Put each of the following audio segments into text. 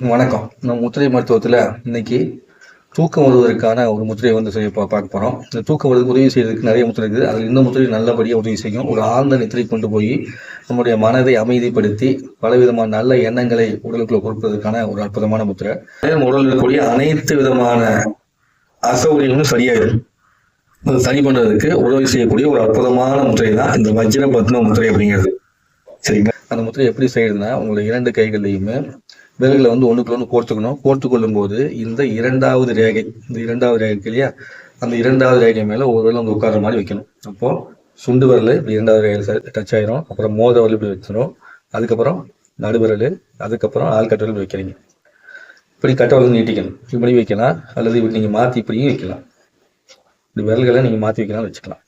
வணக்கம். நம்ம முத்திரை மருத்துவத்தில் இன்னைக்கு தூக்கம் வருவதற்கான ஒரு முத்திரையை வந்து பார்க்க போகிறோம். இந்த தூக்கம் வருவதற்கு உதவி செய்யறதுக்கு நிறைய முத்திரை இருக்குது. அதில் இந்த முத்திரை நல்லபடியாக உதவி செய்யும். ஒரு ஆழ்ந்த நித்திரை கொண்டு போய் நம்முடைய மனதை அமைதிப்படுத்தி பலவிதமான நல்ல எண்ணங்களை உடலுக்குள்ள கொடுப்பதற்கான ஒரு அற்புதமான முத்திரை. நம்ம உடலில் இருக்கக்கூடிய அனைத்து விதமான அசௌகரியங்களும் சரியாயிடும். அதை சரி பண்ணுறதுக்கு உதவி செய்யக்கூடிய ஒரு அற்புதமான முத்திரை தான் இந்த வஜ்ர பத்ம முத்திரை அப்படிங்கிறது. சரிங்களா? அந்த முத்திரை எப்படி செய்யறதுன்னா, உங்களுடைய 2 கைகள்லையுமே விரல்களை வந்து ஒன்றுக்குள்ள ஒன்று கோர்த்துக்கணும். கோர்த்து கொள்ளும் போது இந்த 2வது ரேகை இருக்கு இல்லையா, அந்த 2வது ரேகை மேலே ஒரு விரல் வந்து உட்கார்ற மாதிரி வைக்கணும். அப்போ சுண்டு விரல் இப்படி 2வது ரேகையில் டச் ஆயிரும். அப்புறம் மோத விரல் இப்படி வச்சிடும். அதுக்கப்புறம் நடுவிரல், அதுக்கப்புறம் ஆள்கட்ட விரல் வைக்கிறீங்க. இப்படி கட்ட விரல் நீட்டிக்கணும். இப்படி வைக்கலாம், அல்லது இப்படி நீங்கள் மாற்றி இப்படியும் வைக்கலாம். இப்படி விரல்களை நீங்கள் மாற்றி வைக்கலாம், வச்சுக்கலாம்.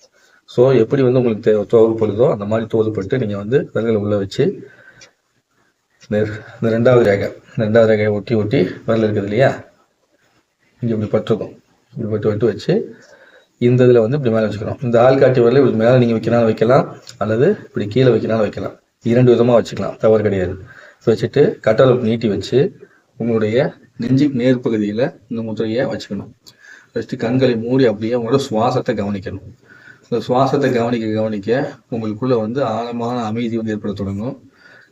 ஸோ எப்படி வந்து உங்களுக்கு தோல்படுதோ அந்த மாதிரி தோல்பட்டு நீங்கள் வந்து விரல்களை உள்ளே வச்சு இந்த 2வது ரேகையை ஒட்டி விரல் இருக்குது இல்லையா, இங்கே இப்படி பட்டிருக்கும். இப்படி பட்டு வச்சு இந்த இதில் வந்து இப்படி மேலே வச்சுக்கணும். இந்த ஆள்காட்டி விரல் இப்படி மேலே நீங்கள் வைக்கலாம், அல்லது இப்படி கீழே வைக்கலாம். 2 விதமாக வச்சுக்கலாம், தவறு கிடையாது. வச்சுட்டு கட்டளை நீட்டி வச்சு உங்களுடைய நெஞ்சுக்கு நேர் பகுதியில் இந்த முத்திரையை வச்சுக்கணும். வச்சுட்டு கண்களை மூடி அப்படியே உங்களோட சுவாசத்தை கவனிக்கணும். இந்த சுவாசத்தை கவனிக்க உங்களுக்குள்ள வந்து ஆழமான அமைதி வந்து ஏற்பட தொடங்கும்.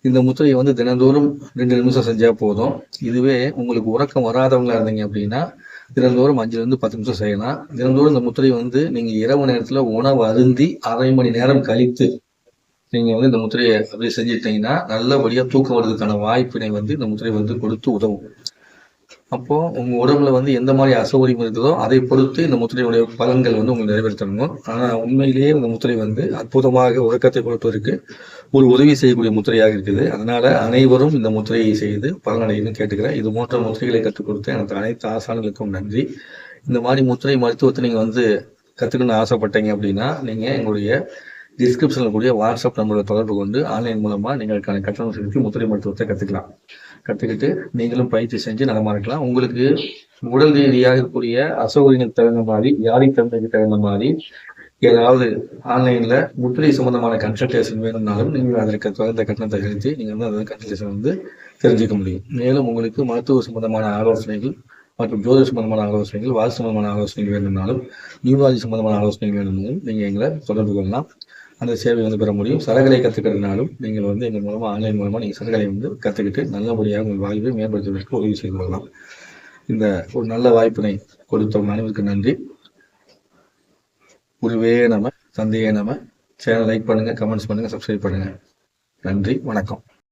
இந்த முத்திரையை வந்து தினந்தோறும் 2 நிமிஷம் செஞ்சால் போதும். இதுவே உங்களுக்கு உறக்கம் வராதவங்களா இருந்தீங்க அப்படின்னா தினந்தோறும் 5லிருந்து 10 நிமிஷம் செய்யலாம். தினந்தோறும் இந்த முத்திரை வந்து நீங்கள் இரவு நேரத்தில் உணவு அருந்தி அரை மணி நேரம் கழித்து நீங்கள் வந்து இந்த முத்திரையை அப்படி செஞ்சுட்டீங்கன்னா நல்லபடியாக தூக்கம் வருவதற்கான வாய்ப்பினை வந்து இந்த முத்திரை வந்து கொடுத்து உதவும். அப்போ உங்க உடம்புல வந்து எந்த மாதிரி அசௌகரியம் இருக்குதோ அதை பொறுத்து இந்த முத்திரையுடைய பலன்கள் வந்து உங்களுக்கு நிறைவேற்றணும். ஆனா உண்மையிலேயே இந்த முத்திரை வந்து அற்புதமாக உறக்கத்தை கொடுப்பதற்கு ஒரு உதவி செய்யக்கூடிய முத்திரையாக இருக்குது. அதனால அனைவரும் இந்த முத்திரையை செய்து பலனடையணும்னு கேட்டுக்கிறேன். இது போன்ற முத்திரைகளை கற்றுக் கொடுத்த எனக்கு அனைத்து ஆசான்களுக்கும் நன்றி. இந்த மாதிரி முத்திரை மருத்துவத்தை நீங்க வந்து கத்துக்கணும்னு ஆசைப்பட்டீங்க அப்படின்னா நீங்க எங்களுடைய டிஸ்கிரிப்ஷனில் கூடிய வாட்ஸ்அப் நம்பரை தொடர்பு கொண்டு ஆன்லைன் மூலமா நீங்கள் கட்டணம் செலுத்தி முத்திரை மருத்துவத்தை கற்றுக்கிட்டு நீங்களும் பயிற்சி செஞ்சு நலமா உங்களுக்கு உடல் ரீதியாக இருக்கக்கூடிய அசௌகரியங்கள் தகுந்த மாதிரி, வியாதி தகுந்த மாதிரி ஏதாவது ஆன்லைன்ல முத்திரை சம்பந்தமான கன்சல்டேஷன் வேணும்னாலும் நீங்கள் அதற்கு தகுந்த கட்டணத்தை செலுத்தி நீங்கள் வந்து அந்த கன்சல்டேஷன் வந்து தெரிஞ்சுக்க முடியும். மேலும் உங்களுக்கு மருத்துவ சம்பந்தமான ஆலோசனைகள் மற்றும் ஜோதிட சம்பந்தமான ஆலோசனைகள், வாஸ்து சம்பந்தமான ஆலோசனைகள் வேணும்னாலும், நியூமாலஜி சம்பந்தமான ஆலோசனைகள் வேணும்னாலும் நீங்கள் எங்களை தொடர்பு கொள்ளலாம். அந்த சேவை வந்து பெற முடியும். சரகலை கற்றுக்கிறதுனாலும் நீங்கள் வந்து எங்கள் மூலமாக ஆன்லைன் மூலமாக நீங்கள் சரகலை வந்து கற்றுக்கிட்டு நல்லபடியாக உங்கள் வாழ்வை மேம்படுத்துவதற்கு உதவி செய்து கொள்ளலாம். இந்த ஒரு நல்ல வாய்ப்பினை கொடுத்த அனைவருக்கு நன்றி. குருவே நம, தந்தையே நம. சேனல் லைக் பண்ணுங்கள், கமெண்ட்ஸ் பண்ணுங்கள், சப்ஸ்கிரைப் பண்ணுங்கள். நன்றி, வணக்கம்.